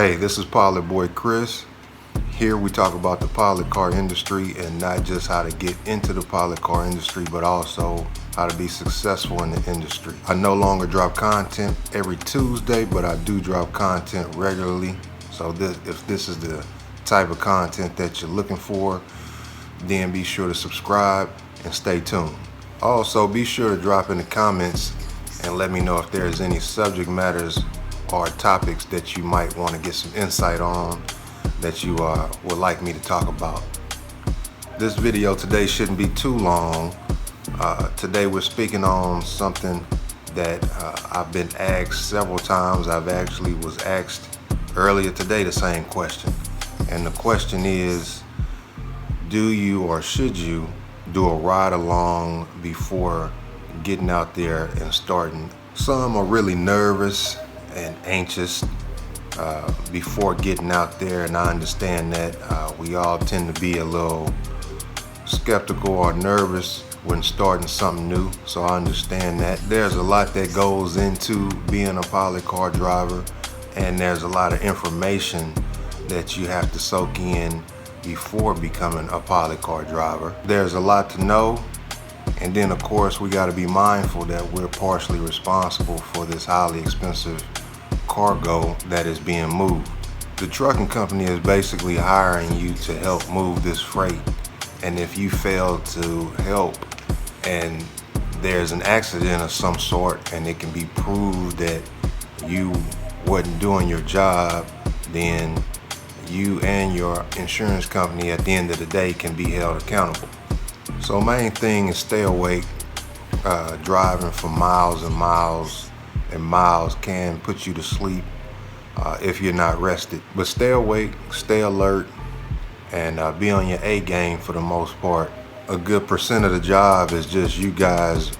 Hey, this is Pilot Boy Chris. Here we talk about the pilot car industry and not just how to get into the pilot car industry, but also how to be successful in the industry. I no longer drop content every Tuesday, but I do drop content regularly. So if this is the type of content that you're looking for, then be sure to subscribe and stay tuned. Also, be sure to drop in the comments and let me know if there's any subject matters or topics that you might want to get some insight on that you would like me to talk about. This video today shouldn't be too long. Today we're speaking on something that I've been asked several times. I've actually was asked earlier today the same question. And the question is, do you or should you do a ride along before getting out there and starting? Some are really nervous and anxious before getting out there, and I understand that we all tend to be a little skeptical or nervous when starting something new, so I understand that. There's a lot that goes into being a pilot car driver, and there's a lot of information that you have to soak in before becoming a pilot car driver. There's a lot to know, and then of course we got to be mindful that we're partially responsible for this highly expensive cargo that is being moved. The trucking company is basically hiring you to help move this freight, and if you fail to help and there's an accident of some sort and it can be proved that you wasn't doing your job, then you and your insurance company at the end of the day can be held accountable. So main thing is stay awake. Driving for miles and miles and miles can put you to sleep if you're not rested. But stay awake, stay alert, and be on your A game for the most part. A good percent of the job is just you guys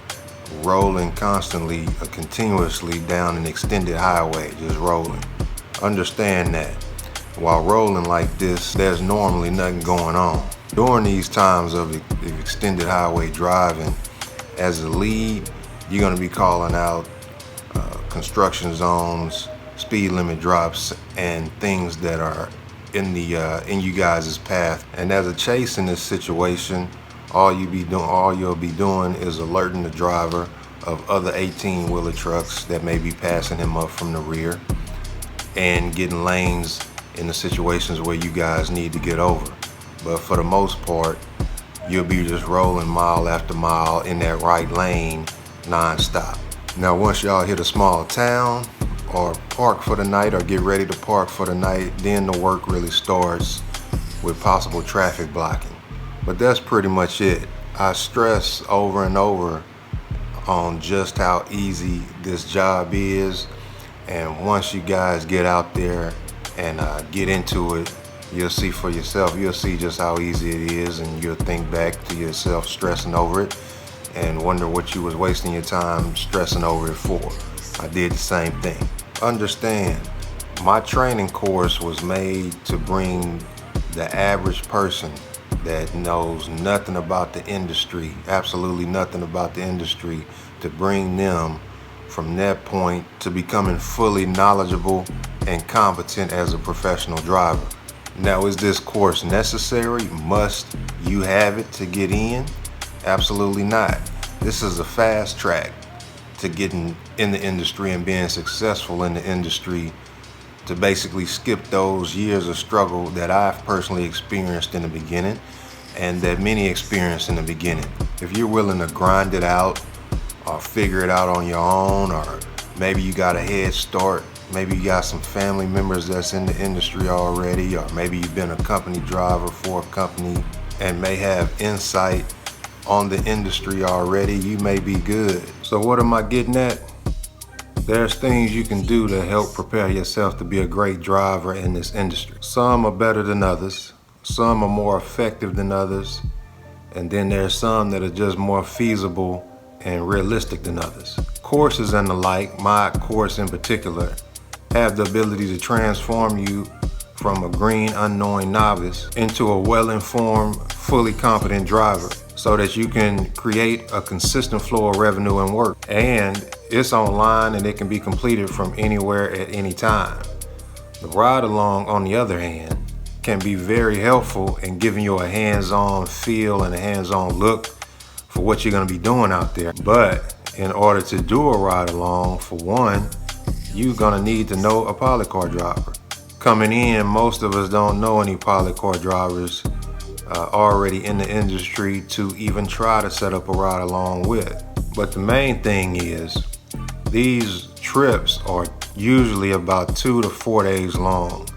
rolling constantly, continuously down an extended highway, just rolling. Understand that while rolling like this, there's normally nothing going on. During these times of extended highway driving, as a lead, you're going to be calling out construction zones, speed limit drops, and things that are in you guys' path. And as a chase in this situation, all you'll be doing is alerting the driver of other 18-wheeler trucks that may be passing him up from the rear and getting lanes in the situations where you guys need to get over. But for the most part, you'll be just rolling mile after mile in that right lane non-stop. Now once y'all hit a small town or park for the night or get ready to park for the night, then the work really starts with possible traffic blocking. But that's pretty much it. I stress over and over on just how easy this job is, and once you guys get out there and get into it, you'll see for yourself. You'll see just how easy it is, and you'll think back to yourself stressing over it and wonder what you was wasting your time stressing over it for. I did the same thing. Understand, my training course was made to bring the average person that knows nothing about the industry, absolutely nothing about the industry, to bring them from that point to becoming fully knowledgeable and competent as a professional driver. Now, is this course necessary? Must you have it to get in? Absolutely not. This is a fast track to getting in the industry and being successful in the industry, to basically skip those years of struggle that I've personally experienced in the beginning and that many experience in the beginning. If you're willing to grind it out or figure it out on your own, or maybe you got a head start, maybe you got some family members that's in the industry already, or maybe you've been a company driver for a company and may have insight on the industry already, you may be good. So what am I getting at? There's things you can do to help prepare yourself to be a great driver in this industry. Some are better than others, some are more effective than others, and then there's some that are just more feasible and realistic than others. Courses and the like, my course in particular, have the ability to transform you from a green unknowing novice into a well-informed, fully competent driver, so that you can create a consistent flow of revenue and work. And it's online and it can be completed from anywhere at any time. The ride along, on the other hand, can be very helpful in giving you a hands-on feel and a hands-on look for what you're going to be doing out there. But in order to do a ride along, for one, you're going to need to know a pilot car driver. Coming in, most of us don't know any pilot car drivers already in the industry to even try to set up a ride along with. But the main thing is, these trips are usually about 2 to 4 days long.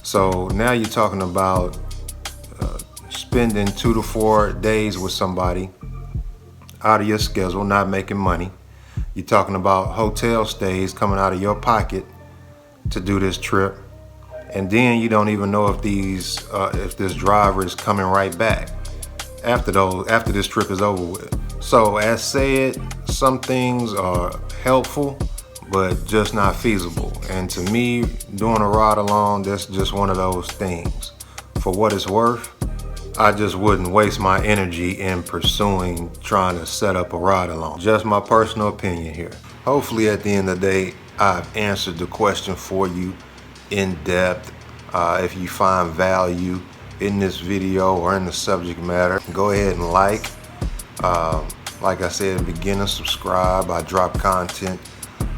So now you're talking about spending 2 to 4 days with somebody out of your schedule, not making money. You're talking about hotel stays coming out of your pocket to do this trip. And then you don't even know if this driver is coming right back after this trip is over with. So as said, some things are helpful, but just not feasible. And to me, doing a ride along, that's just one of those things. For what it's worth, I just wouldn't waste my energy in pursuing trying to set up a ride along. Just my personal opinion here. Hopefully at the end of the day, I've answered the question for you in depth. If you find value in this video or in the subject matter, go ahead and like I said in the beginning, subscribe. I drop content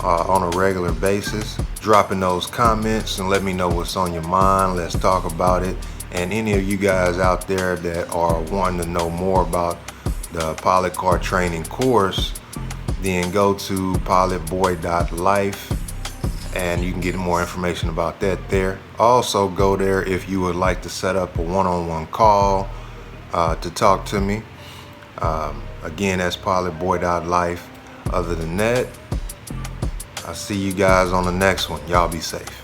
on a regular basis. Drop in those comments and let me know what's on your mind. Let's talk about it. And any of you guys out there that are wanting to know more about the pilot car training course, then go to pilotboy.life and you can get more information about that there. Also go there if you would like to set up a one-on-one call to talk to me. Again, that's pilotboy.life. Other than that, I'll see you guys on the next one. Y'all be safe.